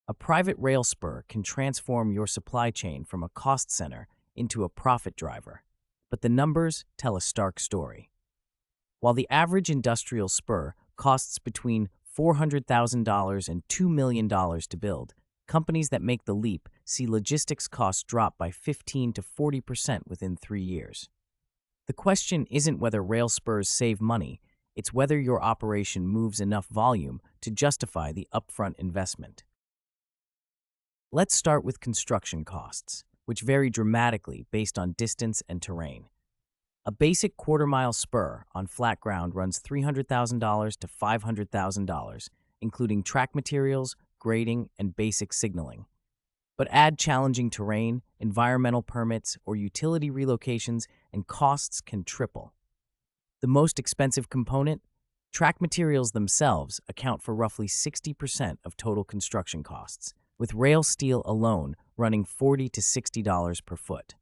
A private rail spur can transform your supply chain from a cost center into a profit driver. But the numbers tell a stark story. While the average industrial spur costs between $400,000 and $2 million to build, companies that make the leap see logistics costs drop by 15 to 40% within 3 years. The question isn't whether rail spurs save money, it's whether your operation moves enough volume to justify the upfront investment. Let's start with construction costs, which vary dramatically based on distance and terrain. A basic quarter-mile spur on flat ground runs $300,000 to $500,000, including track materials, grading, and basic signaling. But add challenging terrain, environmental permits, or utility relocations, and costs can triple. The most expensive component? Track materials themselves account for roughly 60% of total construction costs, with rail steel alone running $40 to $60 per foot.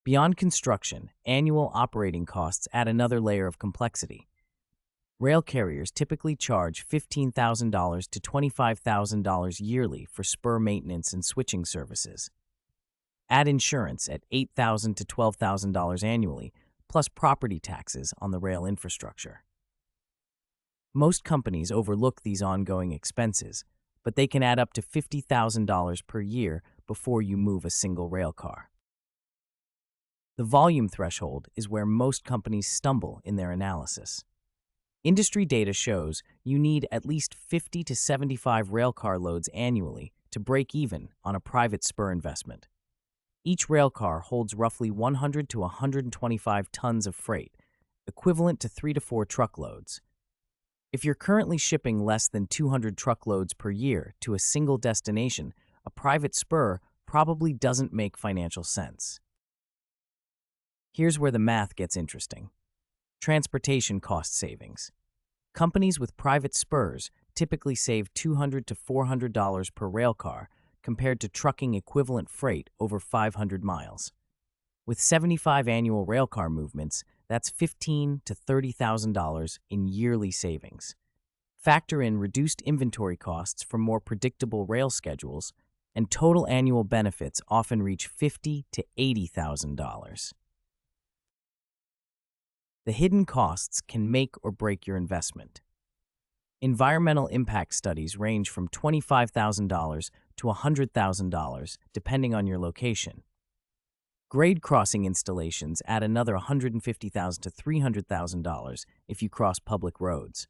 Beyond construction, annual operating costs add another layer of complexity. Rail carriers typically charge $15,000 to $25,000 yearly for spur maintenance and switching services. Add insurance at $8,000 to $12,000 annually, plus property taxes on the rail infrastructure. Most companies overlook these ongoing expenses, but they can add up to $50,000 per year before you move a single railcar. The volume threshold is where most companies stumble in their analysis. Industry data shows you need at least 50 to 75 railcar loads annually to break even on a private spur investment. Each railcar holds roughly 100 to 125 tons of freight, equivalent to 3 to 4 truckloads. If you're currently shipping less than 200 truckloads per year to a single destination, a private spur probably doesn't make financial sense. Here's where the math gets interesting. Transportation cost savings. Companies with private spurs typically save $200 to $400 per railcar compared to trucking equivalent freight over 500 miles. With 75 annual railcar movements, that's $15,000 to $30,000 in yearly savings. Factor in reduced inventory costs from more predictable rail schedules, and total annual benefits often reach $50,000 to $80,000. The hidden costs can make or break your investment. Environmental impact studies range from $25,000 to $100,000 depending on your location. Grade crossing installations add another $150,000 to $300,000 if you cross public roads.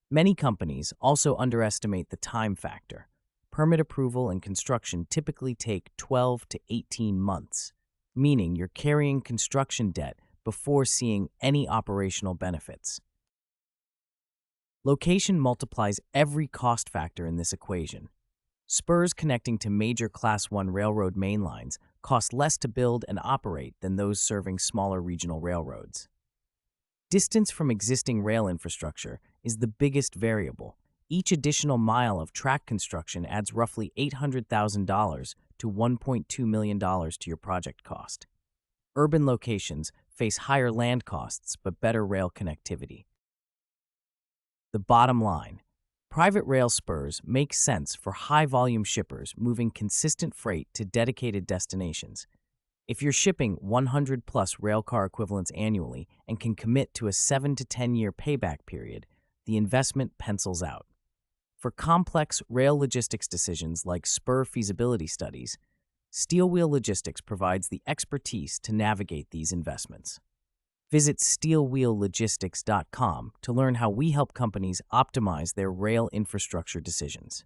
Many companies also underestimate the time factor. Permit approval and construction typically take 12 to 18 months, meaning you're carrying construction debt before seeing any operational benefits. Location multiplies every cost factor in this equation. Spurs connecting to major Class 1 railroad main lines cost less to build and operate than those serving smaller regional railroads. Distance from existing rail infrastructure is the biggest variable. Each additional mile of track construction adds roughly $800,000 to $1.2 million to your project cost. Urban locations face higher land costs but better rail connectivity. The bottom line: private rail spurs make sense for high-volume shippers moving consistent freight to dedicated destinations. If you're shipping 100-plus railcar equivalents annually and can commit to a 7 to 10-year payback period, the investment pencils out. For complex rail logistics decisions like spur feasibility studies, Steel Wheel Logistics provides the expertise to navigate these investments. Visit steelwheellogistics.com to learn how we help companies optimize their rail infrastructure decisions.